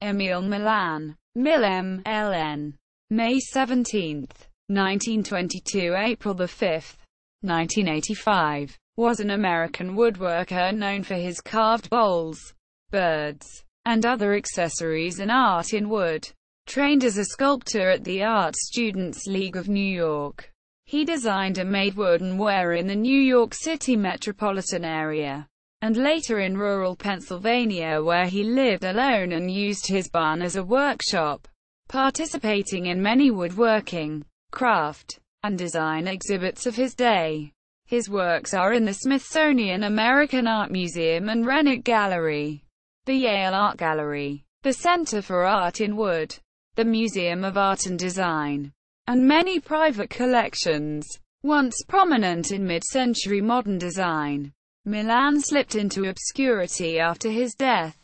Emil Milan, Mɪ'lැːn, May 17, 1922 – April 5, 1985, was an American woodworker known for his carved bowls, birds, and other accessories and art in wood. Trained as a sculptor at the Art Students League of New York, he designed and made wooden ware in the New York City metropolitan area, and later in rural Pennsylvania, where he lived alone and used his barn as a workshop. Participating in many woodworking, craft, and design exhibits of his day. His works are in the Smithsonian American Art Museum and Renwick Gallery, the Yale Art Gallery, the Center for Art in Wood, the Museum of Art and Design, and many private collections. Once prominent in mid-century modern design, Milan slipped into obscurity after his death.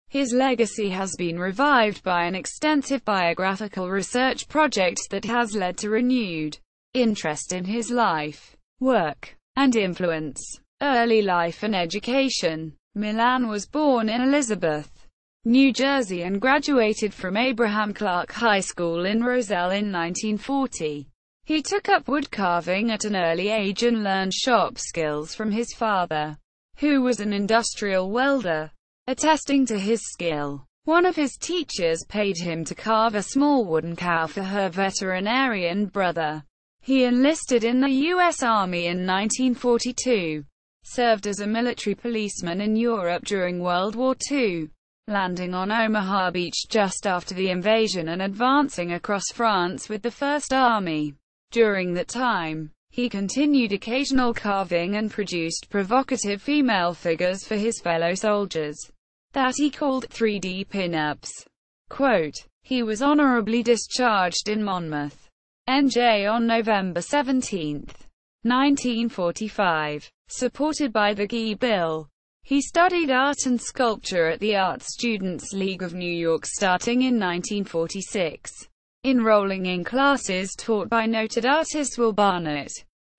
His legacy has been revived by an extensive biographical research project that has led to renewed interest in his life, work, and influence. Early life and education. Milan was born in Elizabeth, New Jersey and graduated from Abraham Clark High School in Roselle in 1940. He took up wood carving at an early age and learned shop skills from his father, who was an industrial welder. Attesting to his skill, one of his teachers paid him to carve a small wooden cow for her veterinarian brother. He enlisted in the U.S. Army in 1942, served as a military policeman in Europe during World War II, landing on Omaha Beach just after the invasion and advancing across France with the First Army. During that time, he continued occasional carving and produced provocative female figures for his fellow soldiers that he called 3D pin-ups. Quote, he was honorably discharged in Monmouth, NJ on November 17, 1945, supported by the GI Bill. He studied art and sculpture at the Art Students League of New York starting in 1946. Enrolling in classes taught by noted artists Will Barnett,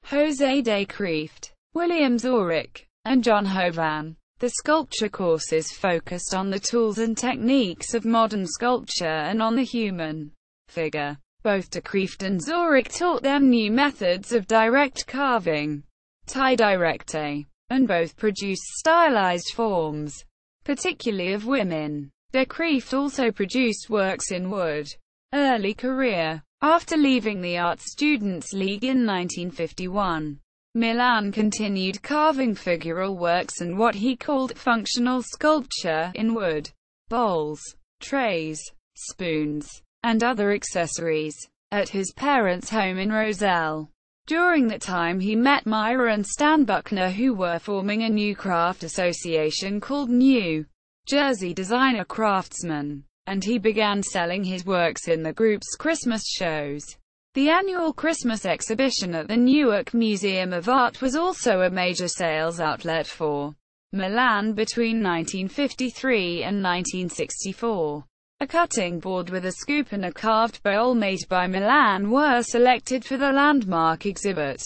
José de Kreeft, William Zorich, and John Hovan. The sculpture courses focused on the tools and techniques of modern sculpture and on the human figure. Both de Kreeft and Zorich taught them new methods of direct carving, taille directe, and both produced stylized forms, particularly of women. De Kreeft also produced works in wood. Early career. After leaving the Art Students League in 1951, Milan continued carving figural works and what he called functional sculpture in wood, bowls, trays, spoons, and other accessories, at his parents' home in Roselle. During that time he met Myra and Stan Buckner, who were forming a new craft association called New Jersey Designer Craftsmen, and he began selling his works in the group's Christmas shows. The annual Christmas exhibition at the Newark Museum of Art was also a major sales outlet for Milan between 1953 and 1964. A cutting board with a scoop and a carved bowl made by Milan were selected for the landmark exhibit.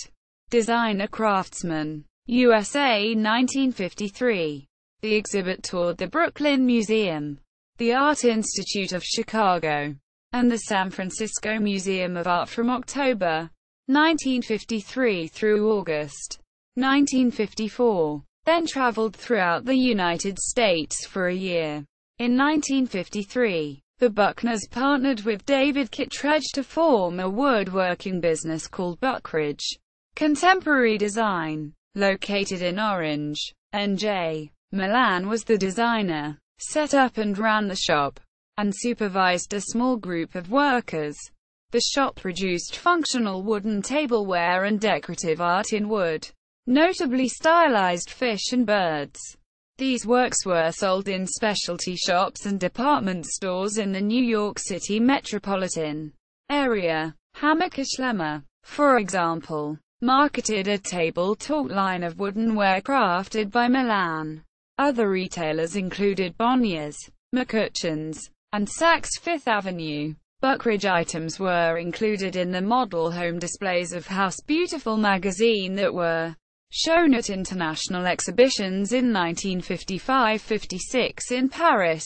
Designer Craftsman, USA 1953. The exhibit toured the Brooklyn Museum, the Art Institute of Chicago, and the San Francisco Museum of Art from October 1953 through August 1954, then traveled throughout the United States for a year. In 1953, the Buckners partnered with David Kittredge to form a woodworking business called Buckridge Contemporary Design, located in Orange, NJ. Milan was the designer, set up and ran the shop, and supervised a small group of workers. The shop produced functional wooden tableware and decorative art in wood, notably stylized fish and birds. These works were sold in specialty shops and department stores in the New York City metropolitan area. Hammerkaschlemmer, for example, marketed a table-talk line of wooden ware crafted by Milan. Other retailers included Bonnier's, McCutcheon's, and Saks Fifth Avenue. Buckridge items were included in the model home displays of House Beautiful magazine that were shown at international exhibitions in 1955-56 in Paris,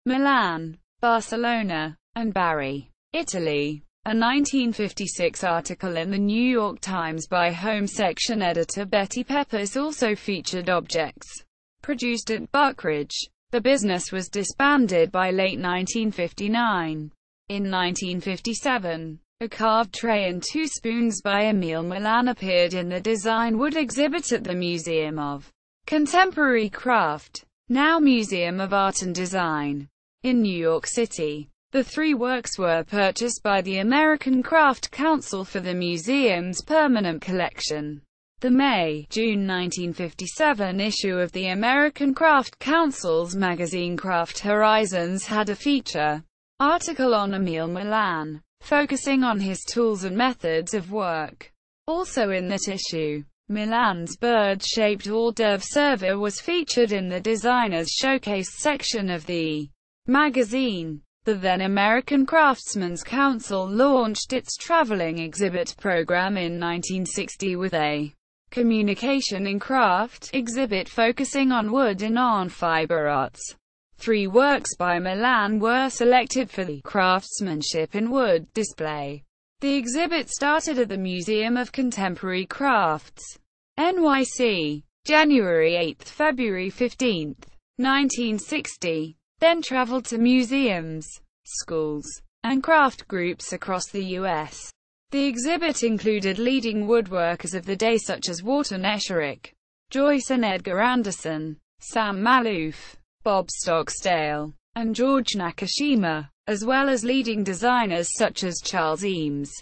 Milan, Barcelona, and Bari, Italy. A 1956 article in the New York Times by Home section editor Betty Peppers also featured objects produced at Buckridge. The business was disbanded by late 1959. In 1957, a carved tray and 2 spoons by Emil Milan appeared in the Design Wood exhibit at the Museum of Contemporary Craft, now Museum of Art and Design, in New York City. The 3 works were purchased by the American Craft Council for the museum's permanent collection. The May-June 1957 issue of the American Craft Council's magazine Craft Horizons had a feature article on Emil Milan, focusing on his tools and methods of work. Also in that issue, Milan's bird-shaped hors d'oeuvre server was featured in the Designer's Showcase section of the magazine. The then American Craftsmen's Council launched its traveling exhibit program in 1960 with a Communication in Craft exhibit focusing on wood and on fiber arts. 3 works by Milan were selected for the Craftsmanship in Wood display. The exhibit started at the Museum of Contemporary Crafts, NYC, January 8–February 15, 1960. Then traveled to museums, schools, and craft groups across the U.S. The exhibit included leading woodworkers of the day such as Wharton Esherick, Joyce and Edgar Anderson, Sam Maloof, Bob Stocksdale, and George Nakashima, as well as leading designers such as Charles Eames,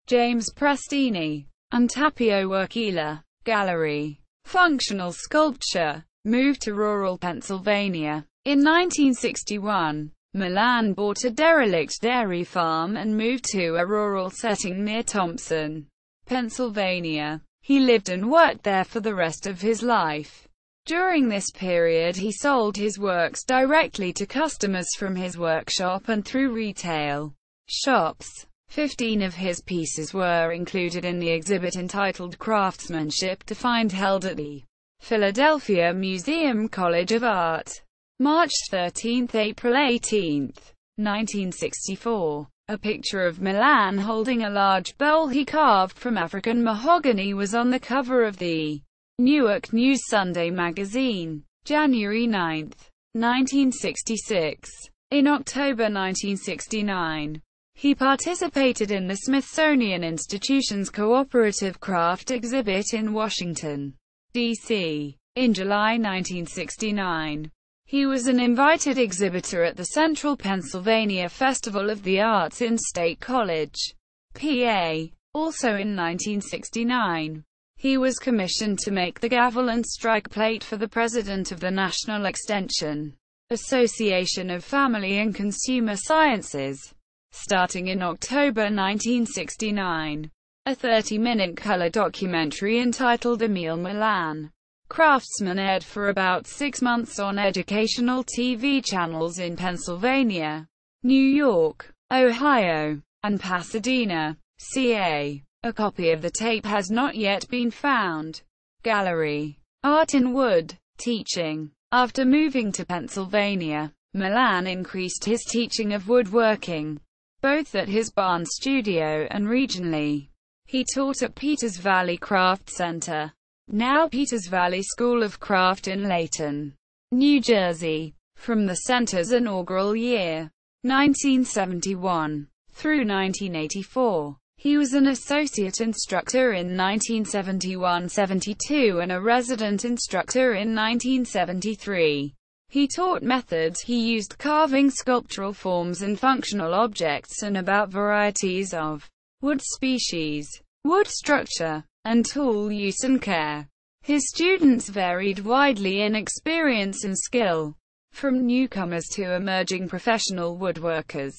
James Prestini, and Tapio Workila. Gallery. Functional sculpture. Moved to rural Pennsylvania. In 1961, Milan bought a derelict dairy farm and moved to a rural setting near Thompson, Pennsylvania. He lived and worked there for the rest of his life. During this period he sold his works directly to customers from his workshop and through retail shops. 15 of his pieces were included in the exhibit entitled Craftsmanship Defined held at the Philadelphia Museum College of Art. March 13–April 18, 1964. A picture of Milan holding a large bowl he carved from African mahogany was on the cover of the Newark News Sunday magazine, January 9, 1966. In October 1969, he participated in the Smithsonian Institution's Cooperative Craft exhibit in Washington, D.C. In July 1969, he was an invited exhibitor at the Central Pennsylvania Festival of the Arts in State College, PA. Also in 1969, he was commissioned to make the gavel and strike plate for the president of the National Extension Association of Family and Consumer Sciences. Starting in October 1969, a 30-minute color documentary entitled Emil Milan, Craftsman aired for about 6 months on educational TV channels in Pennsylvania, New York, Ohio, and Pasadena, CA. A copy of the tape has not yet been found. Gallery. Art in Wood. Teaching. After moving to Pennsylvania, Milan increased his teaching of woodworking, both at his barn studio and regionally. He taught at Peters Valley Craft Center, now Peters Valley School of Craft in Layton, New Jersey, from the center's inaugural year, 1971, through 1984. He was an associate instructor in 1971–72 and a resident instructor in 1973. He taught methods he used carving sculptural forms and functional objects and about varieties of wood species, wood structure, and tool use and care. His students varied widely in experience and skill, from newcomers to emerging professional woodworkers.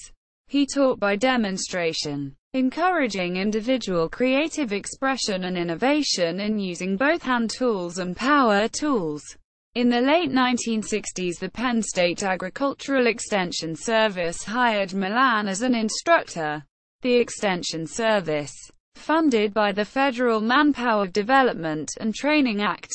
He taught by demonstration, encouraging individual creative expression and innovation in using both hand tools and power tools. In the late 1960s, the Penn State Agricultural Extension Service hired Milan as an instructor. The Extension Service, funded by the Federal Manpower Development and Training Act,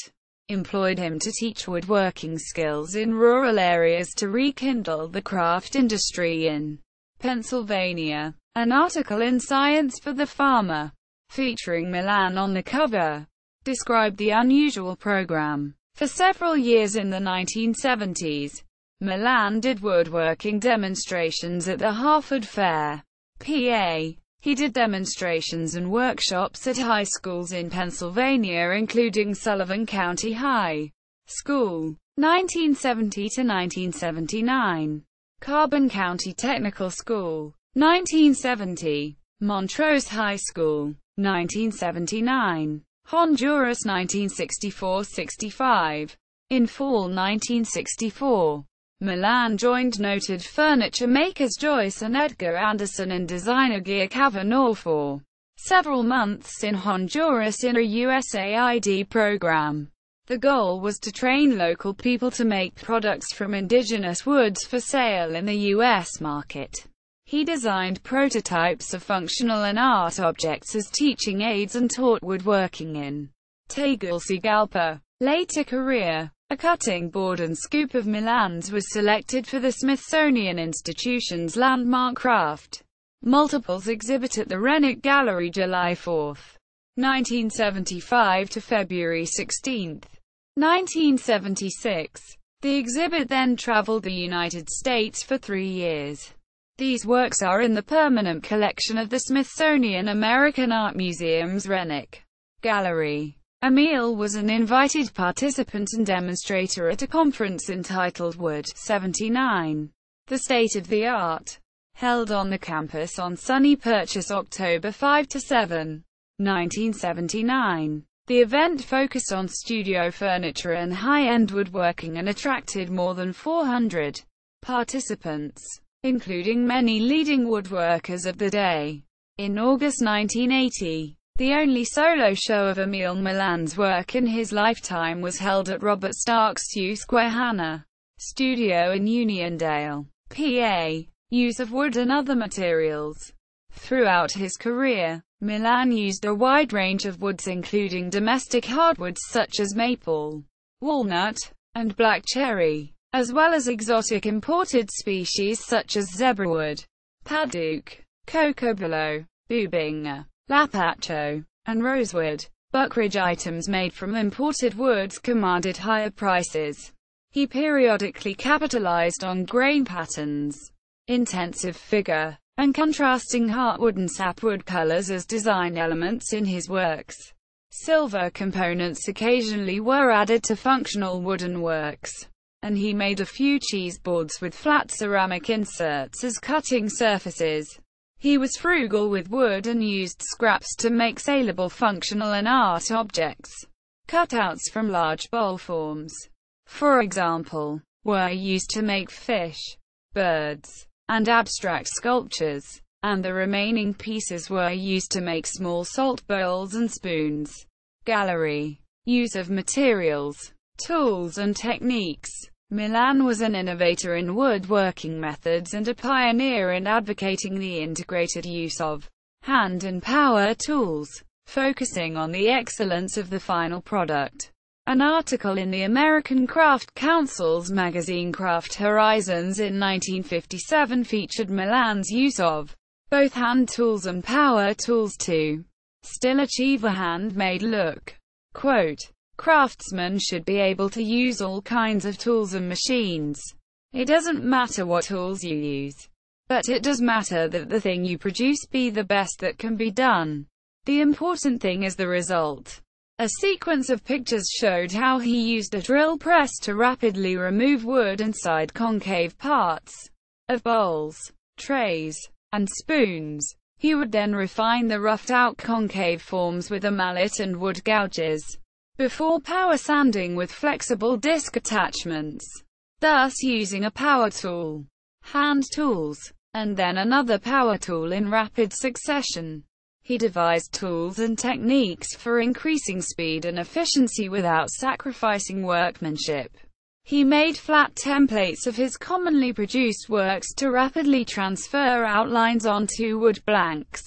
employed him to teach woodworking skills in rural areas to rekindle the craft industry in Pennsylvania. An article in Science for the Farmer, featuring Milan on the cover, described the unusual program. For several years in the 1970s, Milan did woodworking demonstrations at the Harvard Fair, PA. He did demonstrations and workshops at high schools in Pennsylvania including Sullivan County High School, 1970 to 1979, Carbon County Technical School, 1970, Montrose High School, 1979, Honduras 1964-65. In fall 1964, Milan joined noted furniture makers Joyce and Edgar Anderson and designer Gear Kavanaugh for several months in Honduras in a USAID program. The goal was to train local people to make products from indigenous woods for sale in the U.S. market. He designed prototypes of functional and art objects as teaching aids and taught woodworking in Tegucigalpa. Later career. A cutting board and scoop of Milan's was selected for the Smithsonian Institution's landmark craft multiples exhibit at the Renwick Gallery July 4, 1975 to February 16, 1976. The exhibit then traveled the United States for 3 years. These works are in the permanent collection of the Smithsonian American Art Museum's Renwick Gallery. Emil was an invited participant and demonstrator at a conference entitled Wood 79, The State of the Art, held on the campus on Sunny Purchase October 5–7, 1979. The event focused on studio furniture and high-end woodworking and attracted more than 400 participants, including many leading woodworkers of the day. In August 1980, the only solo show of Emil Milan's work in his lifetime was held at Robert Stark's Susquehanna studio in Uniondale, PA. Use of wood and other materials. Throughout his career, Milan used a wide range of woods including domestic hardwoods such as maple, walnut, and black cherry, as well as exotic imported species such as zebrawood, paddock, cocobolo, bubinga, lapacho, and rosewood. Buckridge items made from imported woods commanded higher prices. He periodically capitalized on grain patterns, intensive figure, and contrasting heartwood and sapwood colors as design elements in his works. Silver components occasionally were added to functional wooden works, and he made a few cheese boards with flat ceramic inserts as cutting surfaces. He was frugal with wood and used scraps to make saleable functional and art objects. Cutouts from large bowl forms, for example, were used to make fish, birds, and abstract sculptures, and the remaining pieces were used to make small salt bowls and spoons. Gallery. Use of materials, tools and techniques. Milan was an innovator in woodworking methods and a pioneer in advocating the integrated use of hand and power tools, focusing on the excellence of the final product. An article in the American Craft Council's magazine Craft Horizons in 1957 featured Milan's use of both hand tools and power tools to still achieve a handmade look. Quote, "Craftsmen should be able to use all kinds of tools and machines. It doesn't matter what tools you use, but it does matter that the thing you produce be the best that can be done. The important thing is the result." A sequence of pictures showed how he used a drill press to rapidly remove wood and side concave parts of bowls, trays, and spoons. He would then refine the roughed-out concave forms with a mallet and wood gouges, before power sanding with flexible disc attachments, thus using a power tool, hand tools, and then another power tool in rapid succession. He devised tools and techniques for increasing speed and efficiency without sacrificing workmanship. He made flat templates of his commonly produced works to rapidly transfer outlines onto wood blanks.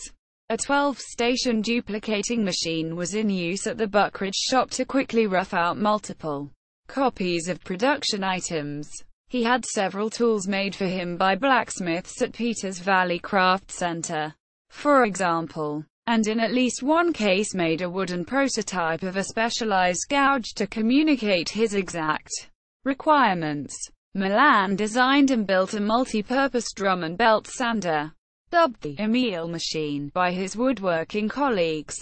A 12-station duplicating machine was in use at the Buckridge shop to quickly rough out multiple copies of production items. He had several tools made for him by blacksmiths at Peters Valley Craft Center, for example, and in at least one case made a wooden prototype of a specialized gouge to communicate his exact requirements. Milan designed and built a multi-purpose drum and belt sander, dubbed the Emil machine by his woodworking colleagues.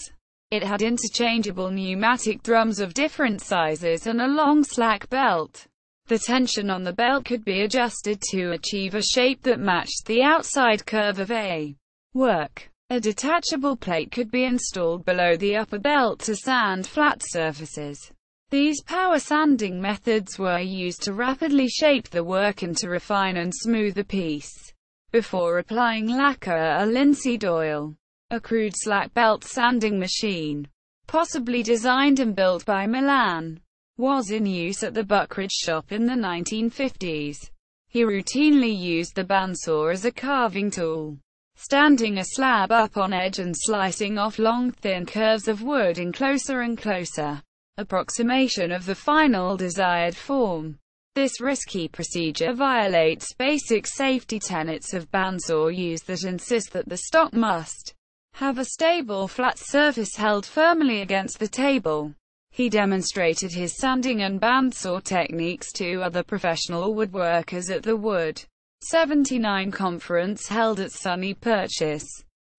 It had interchangeable pneumatic drums of different sizes and a long slack belt. The tension on the belt could be adjusted to achieve a shape that matched the outside curve of a work. A detachable plate could be installed below the upper belt to sand flat surfaces. These power sanding methods were used to rapidly shape the work and to refine and smooth the piece before applying lacquer or linseed oil. A crude slack belt sanding machine, possibly designed and built by Milan, was in use at the Buckridge shop in the 1950s. He routinely used the bandsaw as a carving tool, standing a slab up on edge and slicing off long thin curves of wood in closer and closer approximation of the final desired form. This risky procedure violates basic safety tenets of bandsaw use that insist that the stock must have a stable flat surface held firmly against the table. He demonstrated his sanding and bandsaw techniques to other professional woodworkers at the Wood 79 conference held at Sunny Purchase,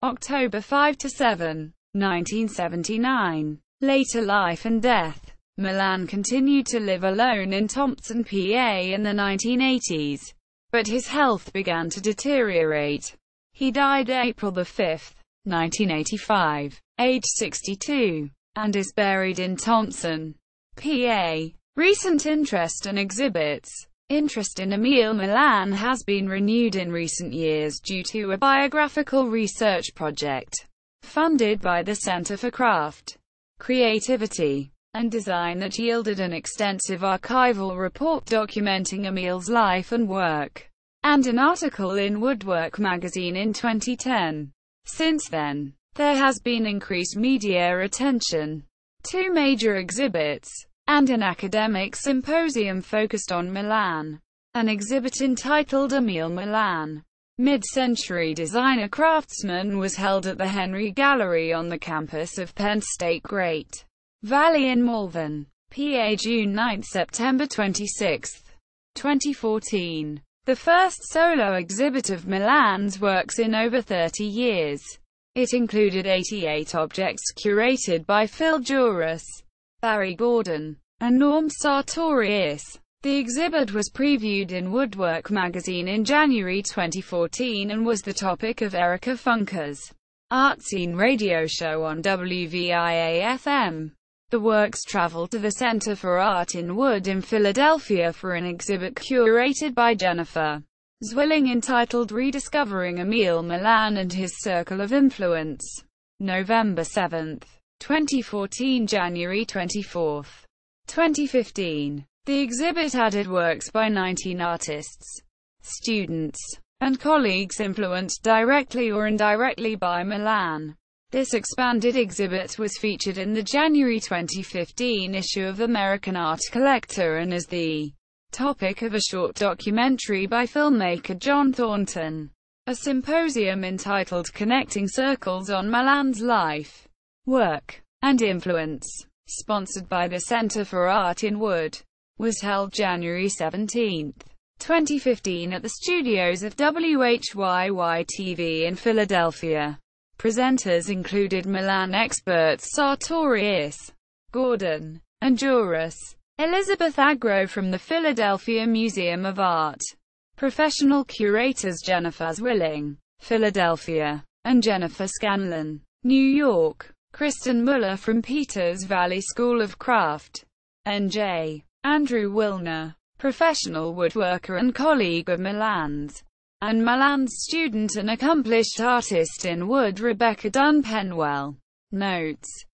October 5–7, 1979. Later life and death. Milan continued to live alone in Thompson, PA in the 1980s, but his health began to deteriorate. He died April 5, 1985, aged 62, and is buried in Thompson, PA. Recent interest and exhibits. Interest in Emil Milan has been renewed in recent years due to a biographical research project funded by the Center for Craft, Creativity, and Design that yielded an extensive archival report documenting Emil's life and work, and an article in Woodwork magazine in 2010. Since then, there has been increased media attention, 2 major exhibits, and an academic symposium focused on Milan. An exhibit entitled Emil Milan, Mid-Century Designer Craftsman was held at the Renwick Gallery on the campus of Penn State Great Valley in Malvern, PA. June 9–September 26, 2014. The first solo exhibit of Milan's works in over 30 years. It included 88 objects curated by Phil Juris, Barry Gordon, and Norm Sartorius. The exhibit was previewed in Woodwork magazine in January 2014 and was the topic of Erica Funker's Art Scene radio show on WVIA-FM. The works traveled to the Center for Art in Wood in Philadelphia for an exhibit curated by Jennifer Zwilling entitled Rediscovering Emil Milan and His Circle of Influence. November 7, 2014 – January 24, 2015. The exhibit added works by 19 artists, students, and colleagues influenced directly or indirectly by Milan. This expanded exhibit was featured in the January 2015 issue of American Art Collector and is the topic of a short documentary by filmmaker John Thornton. A symposium entitled Connecting Circles on Milan's Life, Work, and Influence, sponsored by the Center for Art in Wood, was held January 17, 2015 at the studios of WHYY-TV in Philadelphia. Presenters included Milan experts Sartorius, Gordon, and Juris. Elizabeth Agro from the Philadelphia Museum of Art. Professional curators Jennifer Zwilling, Philadelphia, and Jennifer Scanlon, New York. Kristen Muller from Peters Valley School of Craft, NJ. Andrew Wilner, professional woodworker and colleague of Milan's, and Milan's student and accomplished artist in wood Rebecca Dunn Penwell. Notes.